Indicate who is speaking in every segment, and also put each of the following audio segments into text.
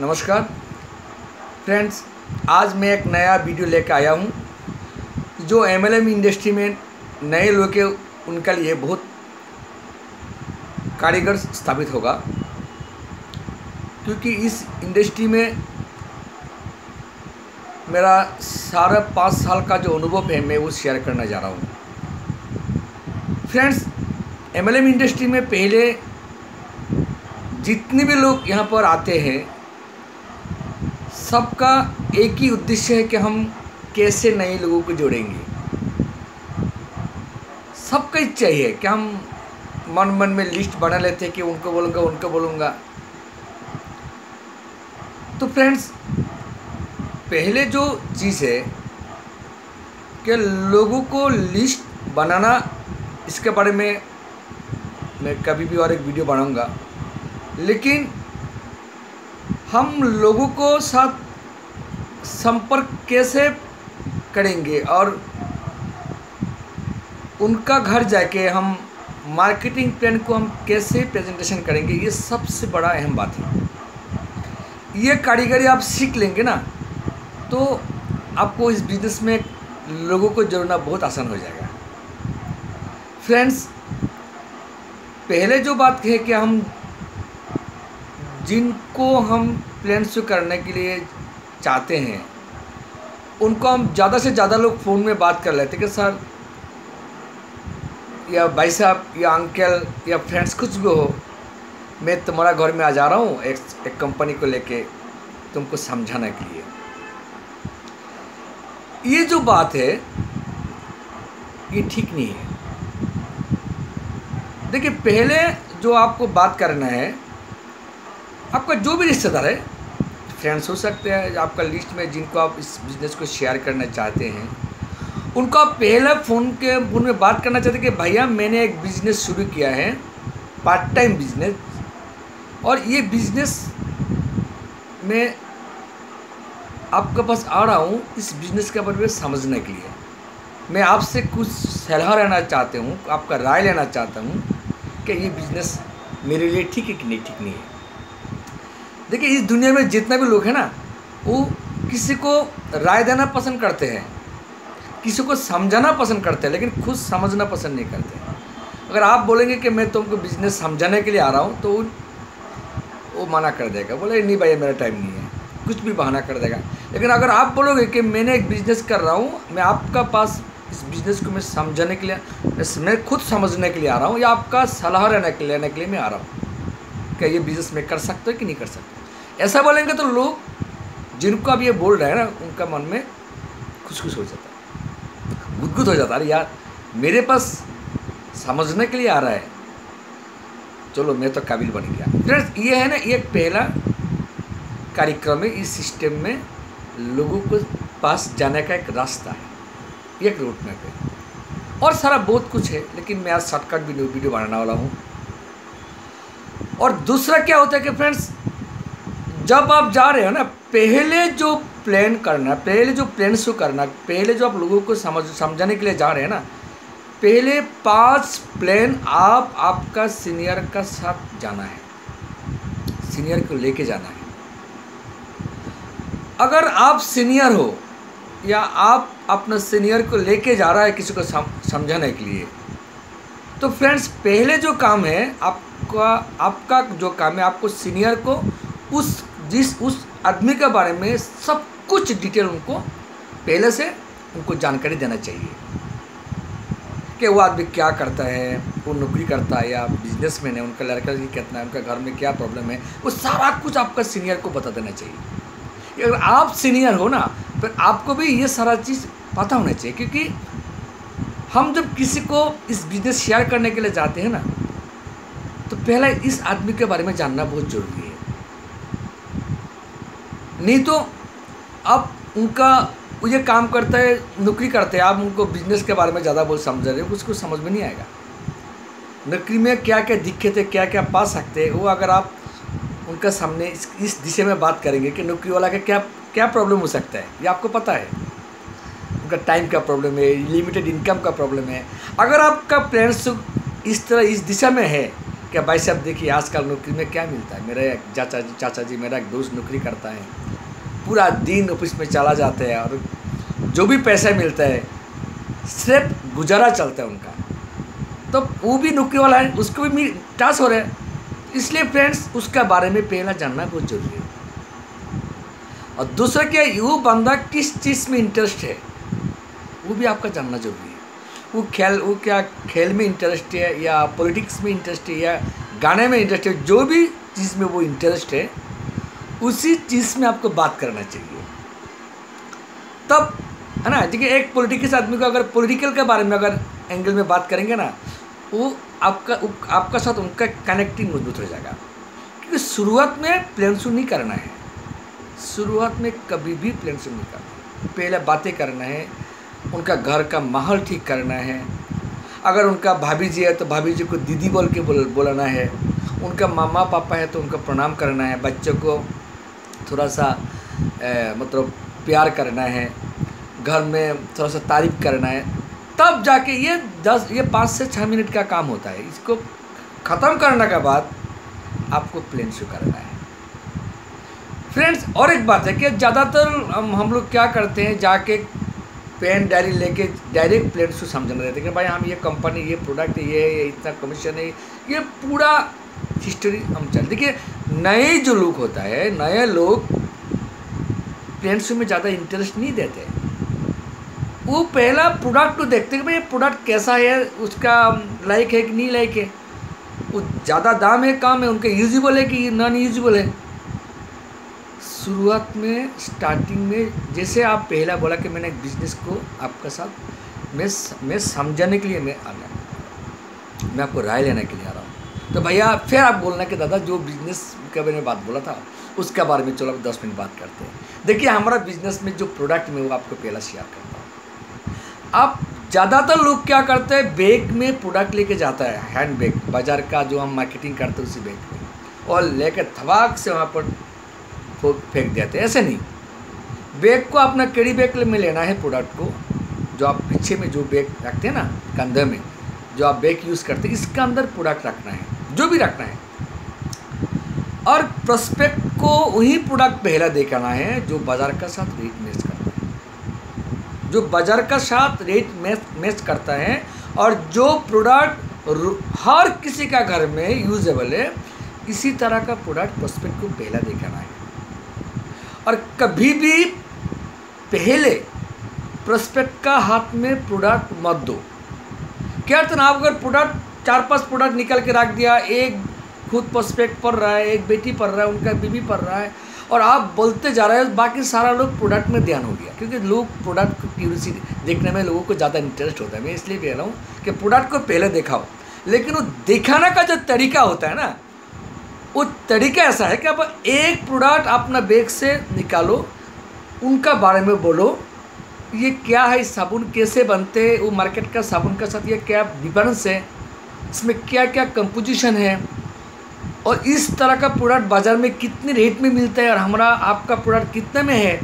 Speaker 1: नमस्कार फ्रेंड्स, आज मैं एक नया वीडियो लेकर आया हूँ जो एमएलएम इंडस्ट्री में नए लोग के उनके लिए बहुत कारगर स्थापित होगा, क्योंकि इस इंडस्ट्री में मेरा सारा 5 साल का जो अनुभव है मैं वो शेयर करना जा रहा हूँ। फ्रेंड्स, एमएलएम इंडस्ट्री में पहले जितने भी लोग यहाँ पर आते हैं सबका एक ही उद्देश्य है कि हम कैसे नए लोगों को जोड़ेंगे। सबका इच्छा ही है कि हम मन में लिस्ट बना लेते हैं कि उनको बोलूँगा। तो फ्रेंड्स, पहले जो चीज़ है कि लोगों को लिस्ट बनाना, इसके बारे में मैं कभी भी और एक वीडियो बनाऊँगा, लेकिन हम लोगों को साथ संपर्क कैसे करेंगे और उनका घर जाके हम मार्केटिंग प्लान को हम कैसे प्रेजेंटेशन करेंगे, ये सबसे बड़ा अहम बात है। ये कारीगरी आप सीख लेंगे ना तो आपको इस बिज़नेस में लोगों को जोड़ना बहुत आसान हो जाएगा। फ्रेंड्स, पहले जो बात है कि हम जिनको हम प्लान शुरू करने के लिए चाहते हैं उनको हम ज़्यादा से ज़्यादा लोग फ़ोन में बात कर लेते हैं कि सर या भाई साहब या अंकल या फ्रेंड्स कुछ भी हो, मैं तुम्हारा घर में आ जा रहा हूँ एक कंपनी को लेके तुमको समझाने के लिए। ये जो बात है ये ठीक नहीं है। देखिए, पहले जो आपको बात करना है, आपका जो भी रिश्तेदार है, फ्रेंड्स हो सकते हैं आपका लिस्ट में, जिनको आप इस बिज़नेस को शेयर करना चाहते हैं, उनको आप पहले फ़ोन में बात करना चाहते हैं कि भैया मैंने एक बिज़नेस शुरू किया है, पार्ट टाइम बिज़नेस, और ये बिज़नेस में आपके पास आ रहा हूँ इस बिज़नेस के बारे में समझने के लिए। मैं आपसे कुछ सलाह लेना चाहता हूँ, आपका राय लेना चाहता हूँ कि ये बिज़नेस मेरे लिए ठीक है कि नहीं ठीक नहीं है। देखिए, इस दुनिया में जितना भी लोग हैं ना, वो किसी को राय देना पसंद करते हैं, किसी को समझाना पसंद करते हैं, लेकिन खुद समझना पसंद नहीं करते। अगर आप बोलेंगे कि मैं तुमको बिज़नेस समझाने के लिए आ रहा हूँ तो वो मना कर देगा, बोले नहीं भैया मेरा टाइम नहीं है, कुछ भी बहाना कर देगा। लेकिन अगर आप बोलोगे कि मैंने एक बिज़नेस कर रहा हूँ, मैं आपका पास इस बिज़नेस को मैं समझाने के लिए, मैं खुद समझने के लिए आ रहा हूँ, या आपका सलाह लेने के लिए मैं आ रहा हूँ कि ये बिज़नेस मैं कर सकता हूँ कि नहीं कर सकता, ऐसा बोलेंगे तो लोग जिनको आप ये बोल रहे हैं ना, उनका मन में खुश हो जाता है, गुदगुद हो जाता है, यार मेरे पास समझने के लिए आ रहा है, चलो मैं तो काबिल बन गया। फ्रेंड्स, ये है ना, ये पहला कार्यक्रम है। इस सिस्टम में लोगों को पास जाने का एक रास्ता है, एक रूट मैप है, और सारा बहुत कुछ है, लेकिन मैं आज शॉर्टकट वीडियो बनाने वाला हूँ। और दूसरा क्या होता है कि फ्रेंड्स, जब आप जा रहे हो ना, पहले जो प्लान करना, पहले जो प्लान शुरू करना, पहले जो आप लोगों को समझाने के लिए जा रहे हैं ना, पहले 5 प्लान आपका सीनियर का साथ जाना है, सीनियर को लेके जाना है। अगर आप सीनियर हो या आप अपना सीनियर को लेके जा रहा है किसी को समझाने के लिए, तो फ्रेंड्स पहले जो काम है आपका जो काम है, आपको सीनियर को उस आदमी के बारे में सब कुछ डिटेल उनको पहले से उनको जानकारी देना चाहिए कि वो आदमी क्या करता है, वो नौकरी करता है या बिजनेसमैन है, उनका लड़का कितना है, उनका घर में क्या प्रॉब्लम है, वो सारा कुछ आपका सीनियर को बता देना चाहिए। अगर आप सीनियर हो ना, फिर आपको भी ये सारा चीज़ पता होना चाहिए, क्योंकि हम जब किसी को इस बिज़नेस शेयर करने के लिए जाते हैं ना, तो पहले इस आदमी के बारे में जानना बहुत ज़रूरी है। नहीं तो आप वो ये काम करता है, नौकरी करते हैं, आप उनको बिज़नेस के बारे में ज़्यादा बहुत समझ रहे हो, उसको समझ में नहीं आएगा। नौकरी में क्या क्या दिक्कत है, क्या क्या पा सकते हैं, वो अगर आप उनका सामने इस दिशा में बात करेंगे कि नौकरी वाला का क्या प्रॉब्लम हो सकता है, ये आपको पता है, उनका टाइम का प्रॉब्लम है, लिमिटेड इनकम का प्रॉब्लम है। अगर आपका प्लान इस तरह इस दिशा में है क्या भाई साहब देखिए आजकल नौकरी में क्या मिलता है, मेरे एक चाचा जी मेरा एक दोस्त नौकरी करता है, पूरा दिन ऑफिस में चला जाता है और जो भी पैसा मिलता है सिर्फ गुजारा चलता है उनका। तो वो भी नौकरी वाला है, उसको भी टास्क हो रहा है। इसलिए फ्रेंड्स उसका बारे में पहला जानना बहुत जरूरी है। और दूसरा क्या, वो बंदा किस चीज़ में इंटरेस्ट है वो भी आपका जानना जरूरी है। वो क्या खेल में इंटरेस्ट है या पॉलिटिक्स में इंटरेस्ट है या गाने में इंटरेस्ट है, जो भी चीज़ में वो इंटरेस्ट है उसी चीज़ में आपको बात करना चाहिए। तब है ना, देखिए एक पॉलिटिक्स आदमी को अगर पॉलिटिकल के बारे में अगर एंगल में बात करेंगे ना, वो आपका साथ उनका कनेक्टिंग मजबूत हो जाएगा। क्योंकि शुरुआत में प्लान शो नहीं करना है, शुरुआत में कभी भी प्लान शो नहीं करना, पहले बातें करना है, उनका घर का माहौल ठीक करना है। अगर उनका भाभी जी है तो भाभी जी को दीदी बोल के बोलाना है, उनका मामा पापा है तो उनका प्रणाम करना है, बच्चों को थोड़ा सा मतलब प्यार करना है, घर में थोड़ा सा तारीफ करना है। तब जाके ये 5 से 6 मिनट का काम होता है। इसको ख़त्म करने के बाद आपको प्लान शो करना है फ्रेंड्स। और एक बात है कि ज़्यादातर हम लोग क्या करते हैं, जाके पेन डायरी लेके डायरेक्ट प्लान शो समझना रहता है कि भाई हम ये कंपनी, ये प्रोडक्ट, ये इतना कमीशन है, ये पूरा हिस्ट्री हम चल। देखिए नए जो लोग होता है, नए लोग प्लान शो में ज़्यादा इंटरेस्ट नहीं देते। वो पहला प्रोडक्ट को देखते हैं कि भाई ये प्रोडक्ट कैसा है, उसका लाइक है कि नहीं लाइक है, वो ज़्यादा दाम है कम है, उनका यूजेबल है कि नॉन यूजेबल है। शुरुआत में स्टार्टिंग में जैसे आप पहला बोला कि मैंने एक बिज़नेस को आपका साथ मैं समझाने के लिए मैं आ गया, मैं आपको राय लेने के लिए आ रहा हूँ। तो भैया फिर आप बोलना कि दादा जो बिज़नेस का मैंने बात बोला था उसके बारे में चलो 10 मिनट बात करते हैं। देखिए हमारा बिज़नेस में जो प्रोडक्ट में वो आपको पहला शेयर करता हूँ। आप ज़्यादातर लोग क्या करते हैं, बैग में प्रोडक्ट लेके जाता है, हैंड बैग, बाज़ार का जो हम मार्केटिंग करते हैं उसी बैग में, और लेकर थवाक से वहाँ पर फेंक देते हैं। ऐसे नहीं, बैग को अपना कैरी बैग में लेना है, प्रोडक्ट को जो आप पीछे में जो बैग रखते हैं ना कंधे में, जो आप बैग यूज़ करते हैं, इसके अंदर प्रोडक्ट रखना है, जो भी रखना है। और प्रोस्पेक्ट को वही प्रोडक्ट पहला दिखाना है जो बाज़ार का साथ रेट मैच करता है, जो बाज़ार का साथ रेट मैच करता है, और जो प्रोडक्ट हर किसी का घर में यूजेबल है, इसी तरह का प्रोडक्ट प्रोस्पेक्ट को पहला दिखाना है। और कभी भी पहले प्रोस्पेक्ट का हाथ में प्रोडक्ट मत दो। क्या तो ना, आप अगर प्रोडक्ट 4-5 प्रोडक्ट निकल के रख दिया, एक खुद प्रोस्पेक्ट पढ़ रहा है, एक बेटी पढ़ रहा है, उनका बीवी पढ़ रहा है, और आप बोलते जा रहे हैं, बाकी सारा लोग प्रोडक्ट में ध्यान हो गया। क्योंकि लोग प्रोडक्ट को क्यूरियोसिटी देखने में लोगों को ज़्यादा इंटरेस्ट होता है। मैं इसलिए कह रहा हूँ कि प्रोडक्ट को पहले दिखाओ, लेकिन वो दिखाने का जो तरीका होता है ना, वो तरीका ऐसा है कि आप एक प्रोडक्ट अपना बैग से निकालो, उनका बारे में बोलो, ये क्या है, साबुन कैसे बनते हैं, वो मार्केट का साबुन का साथ ये क्या डिफरेंस है, इसमें क्या क्या कंपोजिशन है, और इस तरह का प्रोडक्ट बाज़ार में कितने रेट में मिलता है और हमारा आपका प्रोडक्ट कितने में है।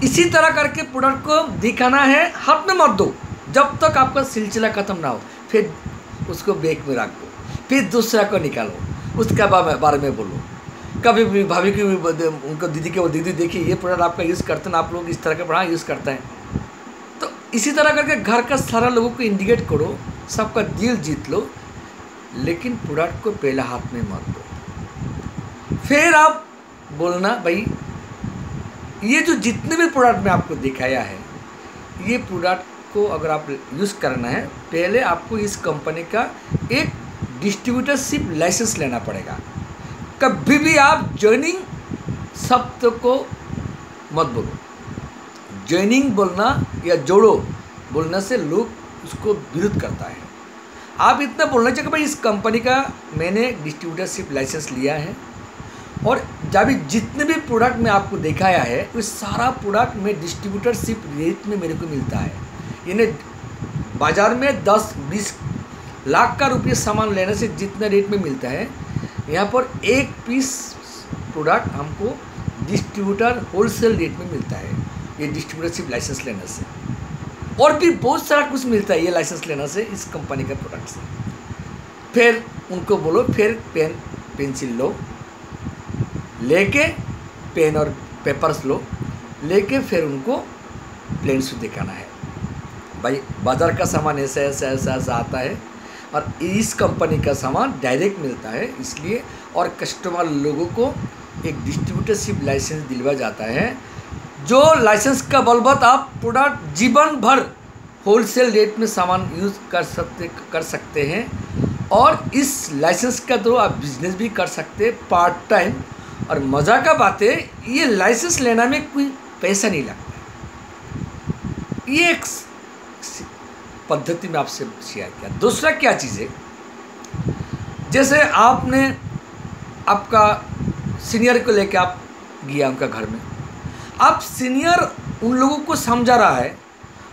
Speaker 1: इसी तरह करके प्रोडक्ट को दिखाना है, हाथ में मत दो जब तक आपका सिलसिला ख़त्म ना हो। फिर उसको बैग में रख दो, फिर दूसरा को निकालो, उसका बारे में बोलो। कभी भी भाभी की उनको दीदी के, वो दीदी देखिए ये प्रोडक्ट आपका यूज़ करते हैं, आप लोग इस तरह का प्रोडक्ट यूज़ करते हैं। तो इसी तरह करके घर का सारा लोगों को इंडिकेट करो, सबका दिल जीत लो, लेकिन प्रोडक्ट को पहला हाथ में मत दो। फिर आप बोलना भाई ये जो जितने भी प्रोडक्ट मैं आपको दिखाया है, ये प्रोडक्ट को अगर आप यूज़ करना है, पहले आपको इस कंपनी का एक डिस्ट्रीब्यूटरशिप लाइसेंस लेना पड़ेगा। कभी भी आप जॉइनिंग शब्द को मत बोलो। जॉइनिंग बोलना या जोड़ो बोलने से लोग उसको विरोध करता है। आप इतना बोलना चाहिए कि भाई इस कंपनी का मैंने डिस्ट्रीब्यूटरशिप लाइसेंस लिया है, और जब जितने भी प्रोडक्ट मैं आपको दिखाया है वो सारा प्रोडक्ट में डिस्ट्रीब्यूटरशिप रेट में मेरे को मिलता है। इन्हें बाज़ार में 10-20 लाख का रुपये सामान लेने से जितना रेट में मिलता है, यहाँ पर एक पीस प्रोडक्ट हमको डिस्ट्रीब्यूटर होलसेल रेट में मिलता है, ये डिस्ट्रीब्यूटरशिप लाइसेंस लेने से। और भी बहुत सारा कुछ मिलता है ये लाइसेंस लेने से, इस कंपनी के प्रोडक्ट से। फिर उनको बोलो फिर पेन पेंसिल लो, लेके पेन और पेपर्स लो, लेके फिर उनको प्लेन शो दिखाना है। भाई बाज़ार का सामान ऐसा ऐसा ऐसा ऐसा आता है और इस कंपनी का सामान डायरेक्ट मिलता है इसलिए, और कस्टमर लोगों को एक डिस्ट्रीब्यूटरशिप लाइसेंस दिलवा जाता है, जो लाइसेंस का बलबत आप पूरा जीवन भर होलसेल रेट में सामान यूज़ कर सकते हैं, और इस लाइसेंस का थ्रू आप बिजनेस भी कर सकते हैं पार्ट टाइम। और मज़ा का बात है, ये लाइसेंस लेना में कोई पैसा नहीं लगता। ये एक पद्धति में आपसे शेयर किया। दूसरा क्या चीज़ है, जैसे आपने आपका सीनियर को लेके आप गया उनका घर में, आप सीनियर उन लोगों को समझा रहा है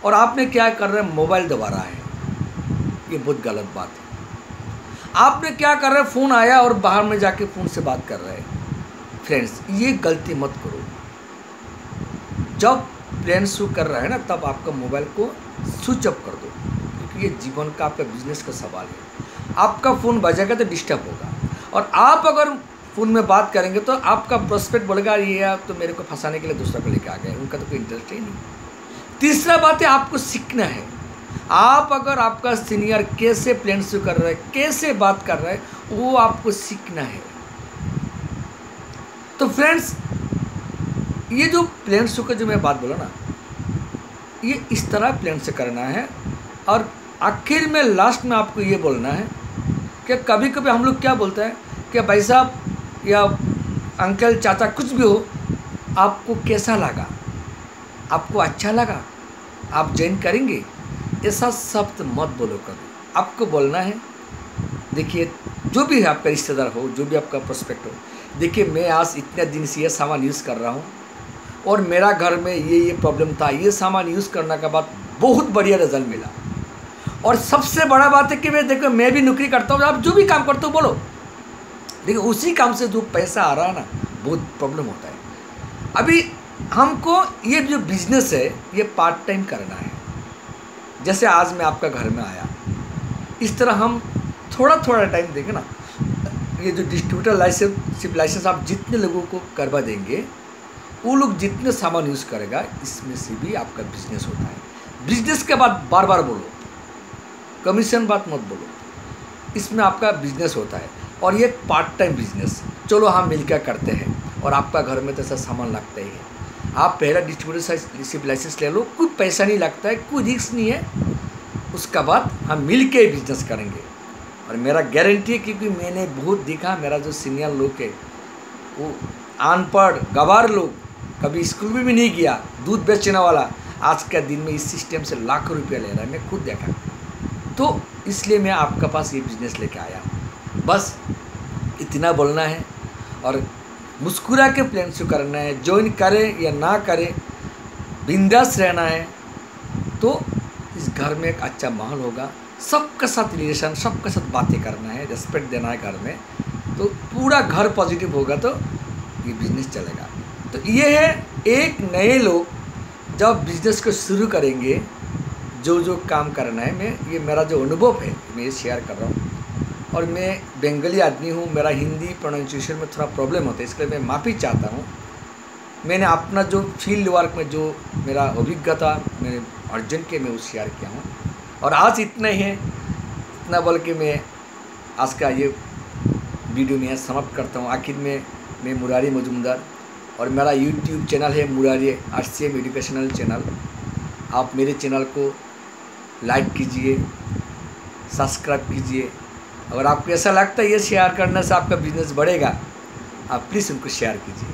Speaker 1: और आपने क्या कर रहे हैं, मोबाइल दबा रहा है। ये बहुत गलत बात है। आपने क्या कर रहे हैं, फ़ोन आया और बाहर में जाके फ़ोन से बात कर रहे हैं। फ्रेंड्स, ये गलती मत करो। जब प्लेन शो कर रहा है ना, तब आपका मोबाइल को स्विच ऑफ कर दो, क्योंकि ये जीवन का, आपका बिजनेस का सवाल है। आपका फ़ोन बजेगा तो डिस्टर्ब होगा, और आप अगर फ़ोन में बात करेंगे तो आपका प्रोस्पेक्ट बोलेगा ये आप तो मेरे को फंसाने के लिए दूसरा को लेकर आ गए, उनका तो कोई इंटरेस्ट ही नहीं। तीसरा बात है, आपको सीखना है। आप अगर आपका सीनियर कैसे प्लेन शो कर रहा है, कैसे बात कर रहा है, वो आपको सीखना है। तो फ्रेंड्स, ये जो प्लेन शो का जो मैं बात बोला ना, ये इस तरह प्लेन से करना है। और आखिर में लास्ट में आपको ये बोलना है कि कभी कभी हम लोग क्या बोलते हैं कि भाई साहब या अंकल चाचा कुछ भी हो, आपको कैसा लगा, आपको अच्छा लगा, आप ज्वाइन करेंगे, ऐसा शब्द मत बोलो कभी। आपको बोलना है, देखिए जो भी है आपका रिश्तेदार हो, जो भी आपका प्रोस्पेक्ट हो, देखिए मैं आज इतने दिन से ये सामान यूज़ कर रहा हूँ और मेरा घर में ये प्रॉब्लम था, ये सामान यूज़ करने के बाद बहुत बढ़िया रिजल्ट मिला। और सबसे बड़ा बात है कि मैं देखो मैं भी नौकरी करता हूँ, आप जो भी काम करते हो बोलो, देखिए उसी काम से जो पैसा आ रहा है ना, बहुत प्रॉब्लम होता है। अभी हमको ये जो बिजनेस है ये पार्ट टाइम करना है। जैसे आज मैं आपका घर में आया, इस तरह हम थोड़ा थोड़ा टाइम देंगे ना। ये जो डिस्ट्रीब्यूटर लाइसेंस आप जितने लोगों को करवा देंगे, वो लोग जितने सामान यूज़ करेगा, इसमें से भी आपका बिजनेस होता है। बिजनेस के बाद बार बार बोलो, कमीशन बात मत बोलो, इसमें आपका बिजनेस होता है। और ये पार्ट टाइम बिजनेस, चलो हम मिलकर करते हैं, और आपका घर में तो ऐसा सामान लगता ही है। आप पहला डिस्ट्रीब्यूटरशिप लाइसेंस ले लो, कोई पैसा नहीं लगता है, कोई रिस्क नहीं है। उसका बाद हम मिल के बिजनेस करेंगे। और मेरा गारंटी है, क्योंकि मैंने बहुत देखा, मेरा जो सीनियर लोग है वो अनपढ़ गवार लोग, कभी स्कूल में भी नहीं किया, दूध बेचने वाला, आज के दिन में इस सिस्टम से लाखों रुपया ले रहा है, मैं खुद देखा। तो इसलिए मैं आपके पास ये बिज़नेस लेके आया। बस इतना बोलना है और मुस्कुरा के प्लान शो करना है। ज्वाइन करें या ना करें, बिंदास रहना है, तो इस घर में एक अच्छा माहौल होगा। सबके साथ रिलेशन, सबके साथ बातें करना है, रेस्पेक्ट देना है घर में, तो पूरा घर पॉजिटिव होगा, तो ये बिजनेस चलेगा। तो ये है, एक नए लोग जब बिजनेस को शुरू करेंगे, जो काम करना है, मैं ये मेरा जो अनुभव है मैं ये शेयर कर रहा हूँ। और मैं बंगाली आदमी हूँ, मेरा हिंदी प्रोनाउंसिएशन में थोड़ा प्रॉब्लम होता है, इसलिए मैं माफ़ी चाहता हूँ। मैंने अपना जो फील्ड वर्क में जो मेरा अभिज्ञता मेरे अर्जुन के मैं उस शेयर किया हूँ। और आज इतना ही है, इतना बोल के मैं आज का ये वीडियो में समाप्त करता हूँ। आखिर में मैं मुरारी मजुमदार, और मेरा यूट्यूब चैनल है मुरारी RCM एजुकेशनल चैनल। आप मेरे चैनल को लाइक कीजिए, सब्सक्राइब कीजिए। अगर आपको ऐसा लगता है ये शेयर करने से आपका बिजनेस बढ़ेगा, आप प्लीज़ उनको शेयर कीजिए।